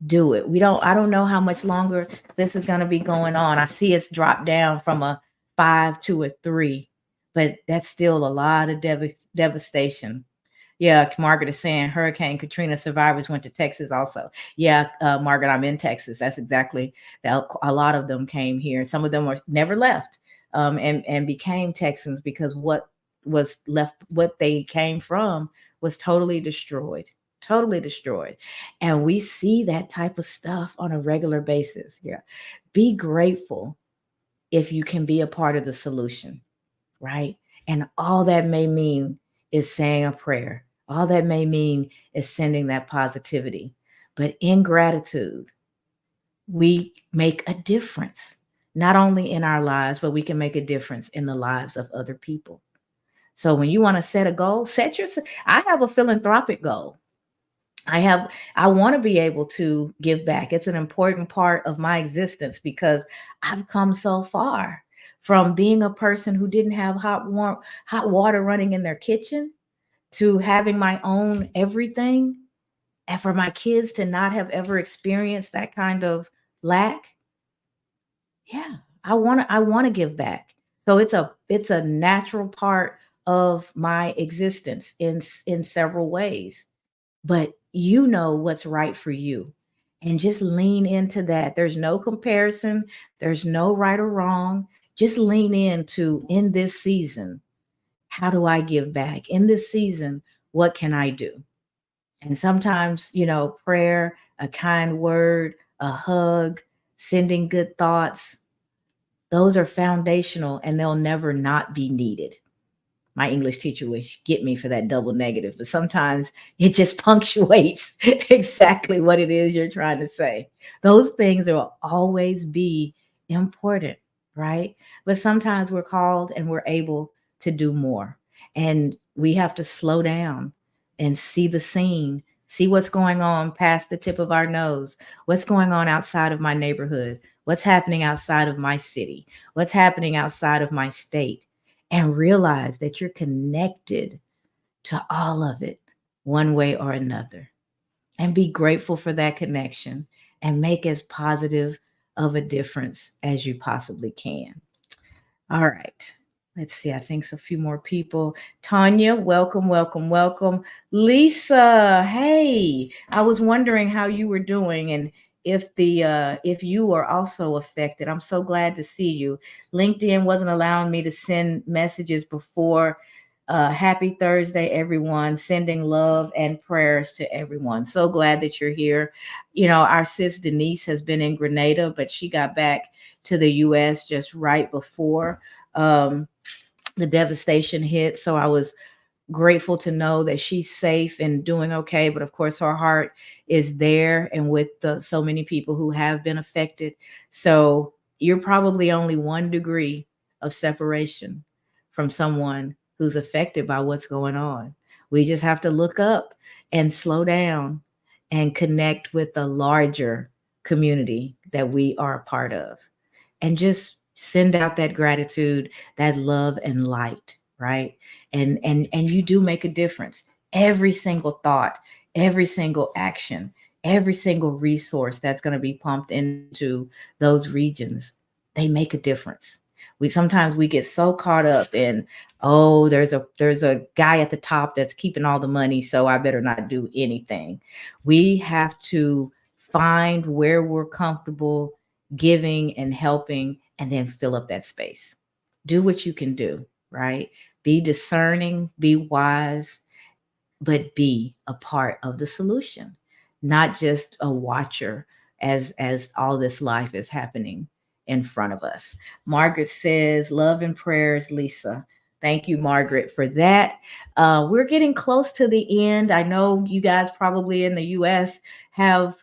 Do it. I don't know how much longer this is going to be going on. I see it's dropped down from a 5 to a 3, but that's still a lot of devastation. Yeah, Margaret is saying Hurricane Katrina survivors went to Texas also. Yeah, Margaret, I'm in Texas. That's exactly that. A lot of them came here. Some of them were never left, and became Texans because what was left, what they came from, was totally destroyed. Totally destroyed. And we see that type of stuff on a regular basis. Yeah. Be grateful if you can be a part of the solution, right? And all that may mean is saying a prayer. All that may mean is sending that positivity. But in gratitude, we make a difference, not only in our lives, but we can make a difference in the lives of other people. So when you want to set a goal, I have a philanthropic goal. I want to be able to give back. It's an important part of my existence because I've come so far from being a person who didn't have hot water running in their kitchen to having my own everything, and for my kids to not have ever experienced that kind of lack. Yeah, I want to give back. So it's a natural part of my existence in several ways. But you know what's right for you, and just lean into that. There's no comparison, there's no right or wrong. Just lean into, in this season, how do I give back? In this season, what can I do? And sometimes, prayer, a kind word, a hug, sending good thoughts, those are foundational and they'll never not be needed. My English teacher would get me for that double negative, but sometimes it just punctuates exactly what it is you're trying to say. Those things will always be important, right? But sometimes we're called and we're able to do more. And we have to slow down and see the scene, see what's going on past the tip of our nose, what's going on outside of my neighborhood, what's happening outside of my city, what's happening outside of my state, and realize that you're connected to all of it one way or another. And be grateful for that connection and make as positive of a difference as you possibly can. All right. Let's see. I think a few more people. Tanya, welcome, welcome, welcome. Lisa, hey, I was wondering how you were doing and if you were also affected. I'm so glad to see you. LinkedIn wasn't allowing me to send messages before. Happy Thursday, everyone. Sending love and prayers to everyone. So glad that you're here. Our sis Denise has been in Grenada, but she got back to the US just right before the devastation hit. So I was grateful to know that she's safe and doing okay. But of course, her heart is there and with so many people who have been affected. So you're probably only 1 degree of separation from someone who's affected by what's going on. We just have to look up and slow down and connect with the larger community that we are a part of, and just send out that gratitude, that love and light, right? And you do make a difference. Every single thought, every single action, every single resource that's going to be pumped into those regions, they make a difference. Sometimes we get so caught up in, oh, there's a guy at the top that's keeping all the money, so I better not do anything. We have to find where we're comfortable giving and helping, and then fill up that space. Do what you can do, right? Be discerning, be wise, but be a part of the solution, not just a watcher as all this life is happening in front of us. Margaret says, love and prayers, Lisa. Thank you, Margaret, for that. We're getting close to the end. I know you guys probably in the US have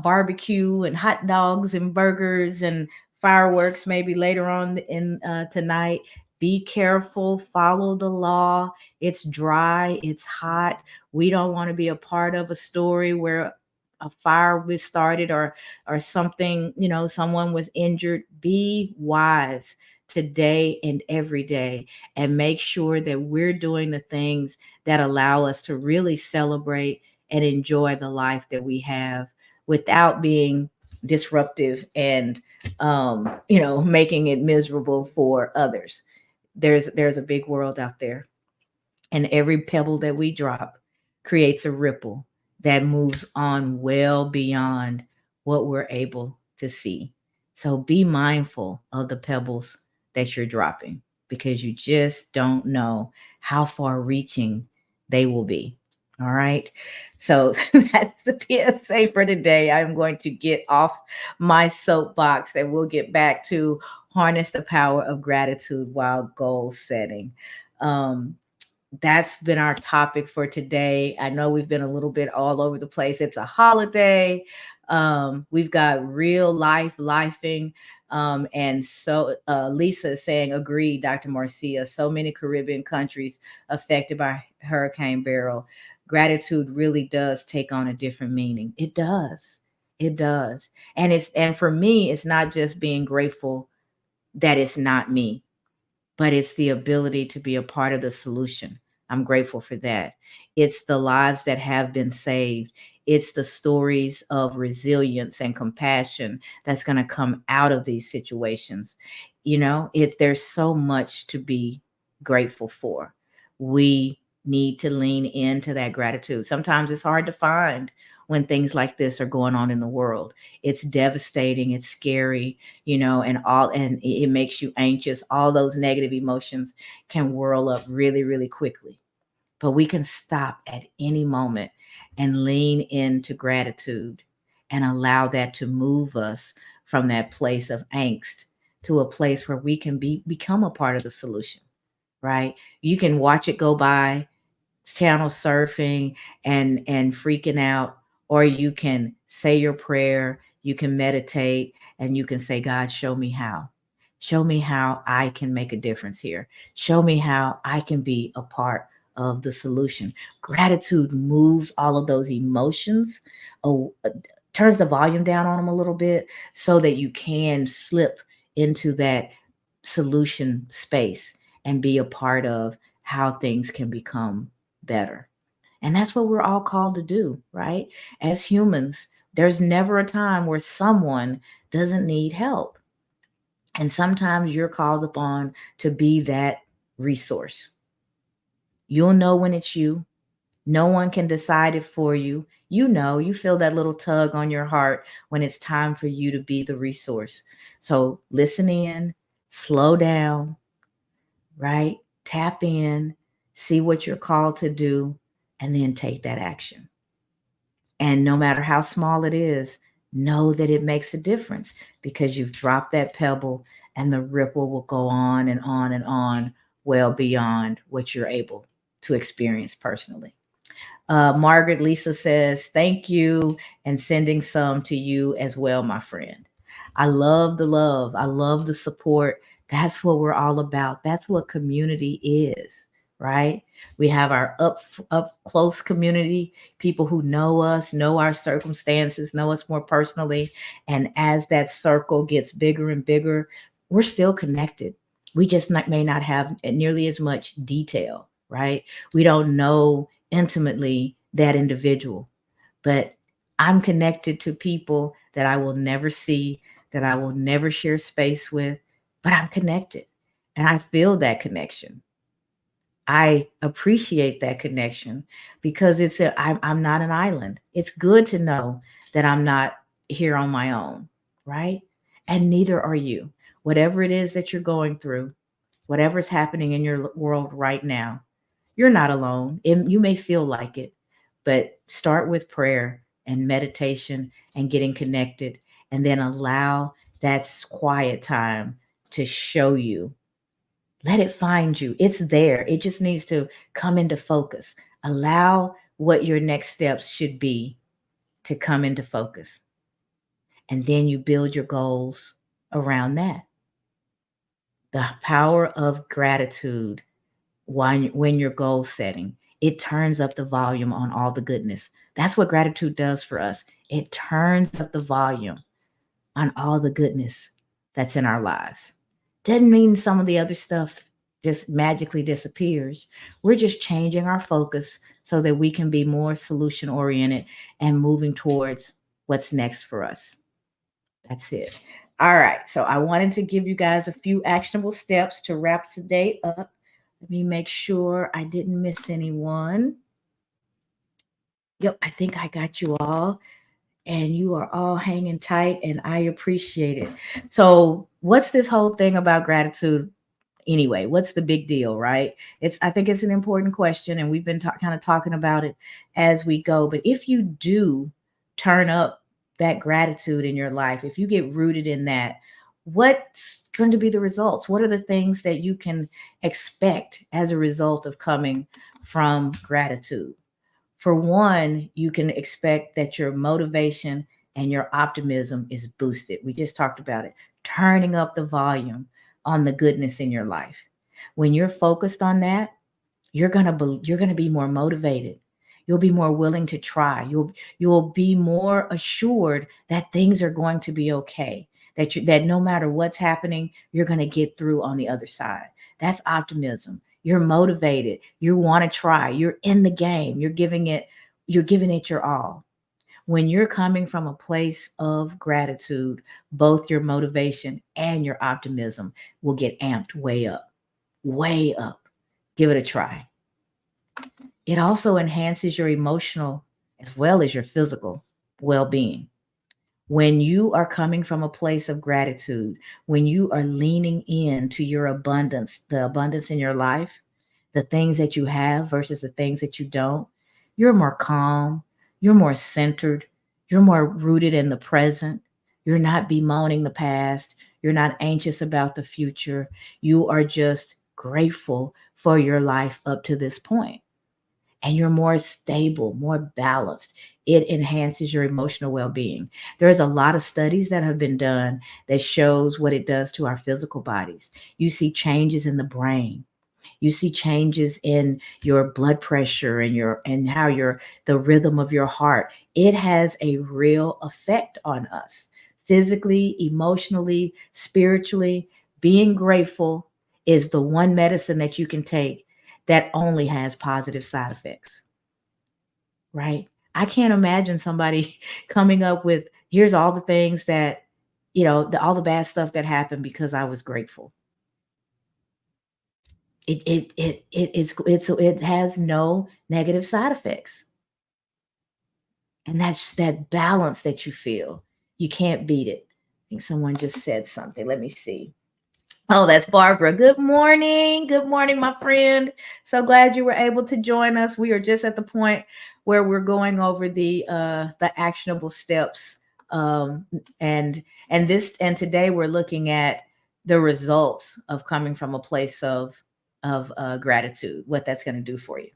barbecue and hot dogs and burgers and fireworks maybe later on in tonight. Be careful, follow the law. It's dry, it's hot. We don't want to be a part of a story where a fire was started or something, someone was injured. Be wise today and every day, and make sure that we're doing the things that allow us to really celebrate and enjoy the life that we have without being disruptive and making it miserable for others. There's a big world out there, and every pebble that we drop creates a ripple that moves on well beyond what we're able to see. So be mindful of the pebbles that you're dropping, because you just don't know how far reaching they will be. All right. So that's the PSA for today. I'm going to get off my soapbox and we'll get back to harness the power of gratitude while goal setting. Um, that's been our topic for today. I know we've been a little bit all over the place. It's a holiday. We've got real life lifing. And so Lisa is saying, agree, Dr. Marcia. So many Caribbean countries affected by Hurricane Beryl. Gratitude really does take on a different meaning. It does. It does. And for me, it's not just being grateful that it's not me, but it's the ability to be a part of the solution. I'm grateful for that. It's the lives that have been saved. It's the stories of resilience and compassion that's going to come out of these situations. There's so much to be grateful for. We need to lean into that gratitude. Sometimes it's hard to find when things like this are going on in the world. It's devastating, it's scary, and it makes you anxious. All those negative emotions can whirl up really, really quickly. But we can stop at any moment and lean into gratitude and allow that to move us from that place of angst to a place where we can become a part of the solution, right? You can watch it go by, channel surfing and freaking out, or you can say your prayer, you can meditate, and you can say, God, show me how I can make a difference here. Show me how I can be a part of the solution. Gratitude moves all of those emotions, turns the volume down on them a little bit so that you can slip into that solution space and be a part of how things can become better. And that's what we're all called to do, right? As humans, there's never a time where someone doesn't need help. And sometimes you're called upon to be that resource. You'll know when it's you. No one can decide it for you. You feel that little tug on your heart when it's time for you to be the resource. So listen in, slow down, right? Tap in, see what you're called to do, and then take that action. And no matter how small it is, know that it makes a difference, because you've dropped that pebble and the ripple will go on and on and on, well beyond what you're able to experience personally. Margaret Lisa says, thank you, and sending some to you as well, my friend. I love the love. I love the support. That's what we're all about. That's what community is, right? We have our up close community, people who know us, know our circumstances, know us more personally. And as that circle gets bigger and bigger, we're still connected. We just may not have nearly as much detail, right? We don't know intimately that individual, but I'm connected to people that I will never see, that I will never share space with, but I'm connected and I feel that connection. I appreciate that connection because I'm not an island. It's good to know that I'm not here on my own, right? And neither are you. Whatever it is that you're going through, whatever's happening in your world right now, you're not alone. You may feel like it, but start with prayer and meditation and getting connected, and then allow that quiet time to show you. Let it find you. It's there. It just needs to come into focus. Allow what your next steps should be to come into focus. And then you build your goals around that. The power of gratitude when you're goal setting, it turns up the volume on all the goodness. That's what gratitude does for us. It turns up the volume on all the goodness that's in our lives. Doesn't mean some of the other stuff just magically disappears. We're just changing our focus so that we can be more solution oriented and moving towards what's next for us. That's it. All right. So I wanted to give you guys a few actionable steps to wrap today up. Let me make sure I didn't miss anyone. Yep, I think I got you all, and you are all hanging tight, and I appreciate it. So, what's this whole thing about gratitude anyway? What's the big deal, right? I think it's an important question, and we've been kind of talking about it as we go. But if you do turn up that gratitude in your life, if you get rooted in that, what's going to be the results? What are the things that you can expect as a result of coming from gratitude? For one, you can expect that your motivation and your optimism is boosted. We just talked about it, turning up the volume on the goodness in your life. When you're focused on that, you're going to be more motivated. You'll be more willing to try. You'll be more assured that things are going to be okay. That no matter what's happening, you're going to get through on the other side. That's optimism. You're motivated. You want to try. You're in the game. You're giving it your all. When you're coming from a place of gratitude, both your motivation and your optimism will get amped way up. Way up. Give it a try. It also enhances your emotional as well as your physical well-being. When you are coming from a place of gratitude, when you are leaning into your abundance, the abundance in your life, the things that you have versus the things that you don't, you're more calm, you're more centered, you're more rooted in the present. You're not bemoaning the past, you're not anxious about the future. You are just grateful for your life up to this point, and you're more stable, more balanced. It enhances your emotional well-being. There's a lot of studies that have been done that shows what it does to our physical bodies. You see changes in the brain. You see changes in your blood pressure and how the rhythm of your heart. It has a real effect on us physically, emotionally, spiritually. Being grateful is the one medicine that you can take that only has positive side effects, right? I can't imagine somebody coming up with, here's all the things that, all the bad stuff that happened because I was grateful. It has no negative side effects. And that's that balance that you feel. You can't beat it. I think someone just said something. Let me see. Oh, that's Barbara. Good morning. Good morning, my friend. So glad you were able to join us. We are just at the point where we're going over the actionable steps. And today we're looking at the results of coming from a place of gratitude, what that's going to do for you.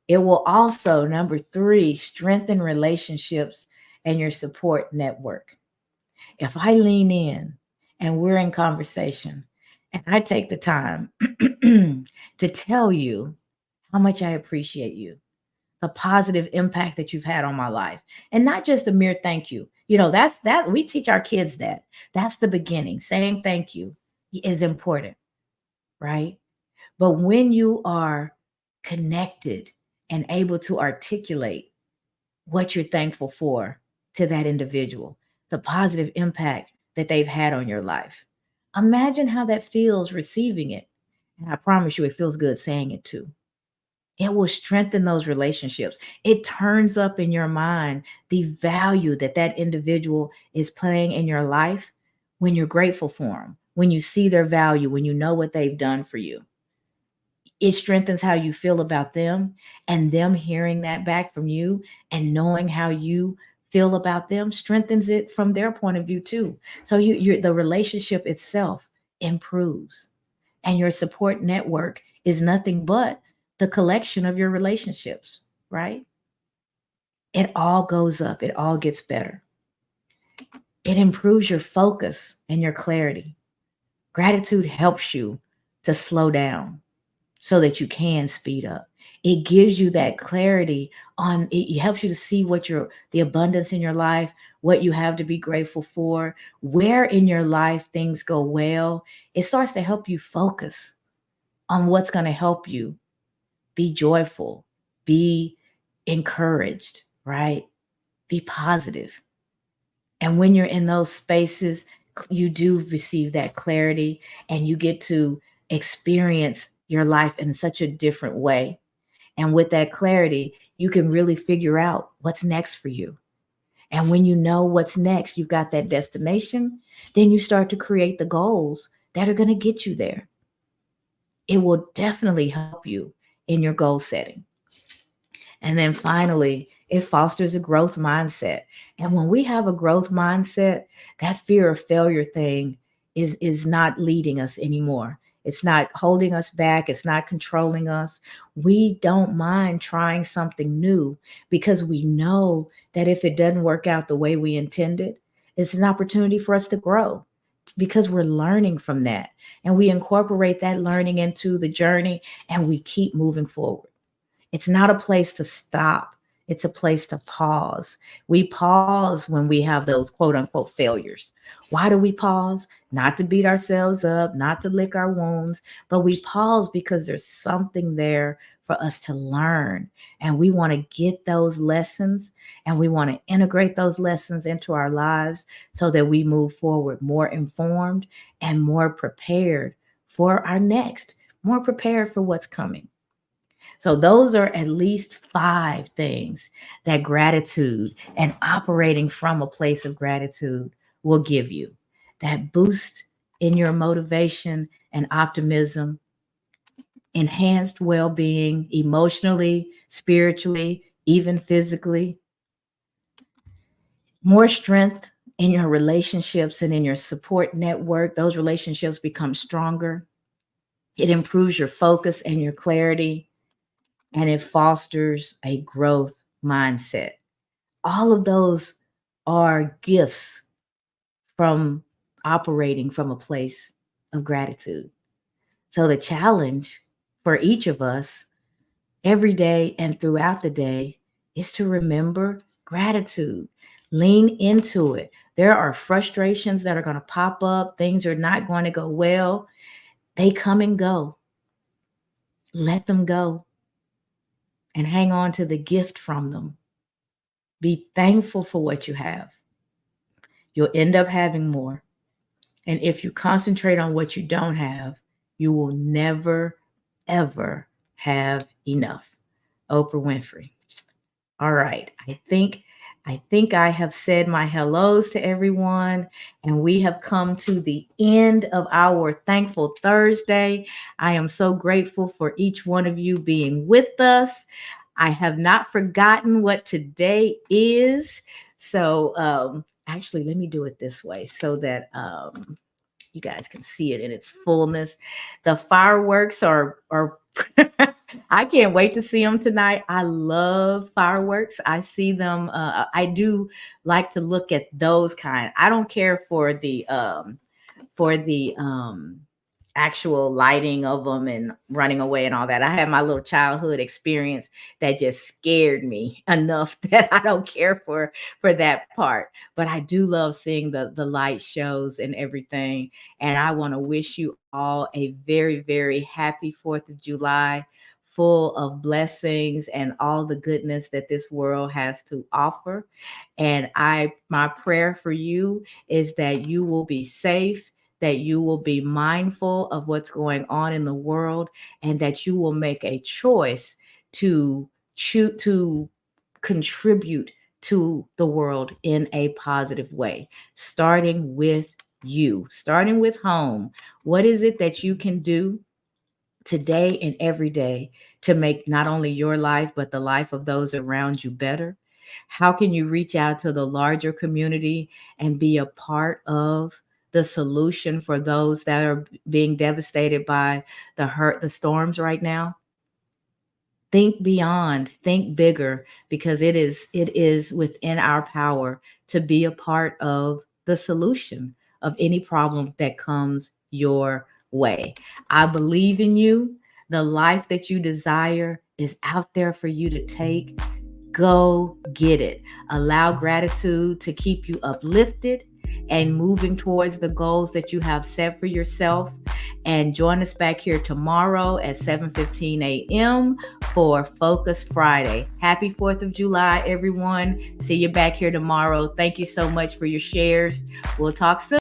It will also, number 3, strengthen relationships and your support network. If I lean in and we're in conversation and I take the time to tell you how much I appreciate you, the positive impact that you've had on my life, and not just a mere thank you. That we teach our kids that. That's the beginning. Saying thank you is important, right? But when you are connected and able to articulate what you're thankful for to that individual, the positive impact that they've had on your life, imagine how that feels receiving it. And I promise you, it feels good saying it too. It will strengthen those relationships. It turns up in your mind the value that that individual is playing in your life when you're grateful for them, when you see their value, when you know what they've done for you. It strengthens how you feel about them, and them hearing that back from you and knowing how you feel about them strengthens it from their point of view too. So the relationship itself improves, and your support network is nothing but the collection of your relationships, right? It all goes up. It all gets better. It improves your focus and your clarity. Gratitude helps you to slow down so that you can speed up. It gives you that clarity on it helps you to see the abundance in your life, what you have to be grateful for, where in your life things go well. It starts to help you focus on what's going to help you be joyful, be encouraged, right? Be positive. And when you're in those spaces, you do receive that clarity and you get to experience your life in such a different way. And with that clarity, you can really figure out what's next for you. And when you know what's next, you've got that destination, then you start to create the goals that are going to get you there. It will definitely help you in your goal setting. And then finally, it fosters a growth mindset. And when we have a growth mindset, that fear of failure thing is not leading us anymore. It's not holding us back. It's not controlling us. We don't mind trying something new because we know that if it doesn't work out the way we intended, it's an opportunity for us to grow because we're learning from that. And we incorporate that learning into the journey and we keep moving forward. It's not a place to stop. It's a place to pause. We pause when we have those quote unquote failures. Why do we pause? Not to beat ourselves up, not to lick our wounds, but we pause because there's something there for us to learn. And we want to get those lessons and we want to integrate those lessons into our lives so that we move forward more informed and more prepared for our next, more prepared for what's coming. So those are at least 5 things that gratitude and operating from a place of gratitude will give you. That boost in your motivation and optimism, enhanced well-being emotionally, spiritually, even physically, more strength in your relationships and in your support network. Those relationships become stronger. It improves your focus and your clarity, and it fosters a growth mindset. All of those are gifts from operating from a place of gratitude. So the challenge for each of us every day and throughout the day is to remember gratitude. Lean into it. There are frustrations that are going to pop up. Things are not going to go well. They come and go. Let them go and hang on to the gift from them. Be thankful for what you have. You'll end up having more. And if you concentrate on what you don't have, you will never, ever have enough. Oprah Winfrey. All right. I think I have said my hellos to everyone, and we have come to the end of our Thankful Thursday. I am so grateful for each one of you being with us. I have not forgotten what today is. So actually, let me do it this way so that you guys can see it in its fullness. The fireworks are I can't wait to see them tonight. I love fireworks. I see them. I do like to look at those kind. I don't care for the actual lighting of them and running away and all that. I had my little childhood experience that just scared me enough that I don't care for that part. But I do love seeing the light shows and everything. And I want to wish you all a very, very happy 4th of July, full of blessings and all the goodness that this world has to offer. And my prayer for you is that you will be safe, that you will be mindful of what's going on in the world, and that you will make a choice to contribute to the world in a positive way, starting with you, starting with home. What is it that you can do today and every day to make not only your life, but the life of those around you better? How can you reach out to the larger community and be a part of the solution for those that are being devastated by the storms right now? Think beyond, think bigger, because it is within our power to be a part of the solution of any problem that comes your way. I believe in you. The life that you desire is out there for you to take. Go get it. Allow gratitude to keep you uplifted and moving towards the goals that you have set for yourself. And join us back here tomorrow at 7:15 a.m. for Focus Friday. Happy 4th of July, everyone. See you back here tomorrow. Thank you so much for your shares. We'll talk soon.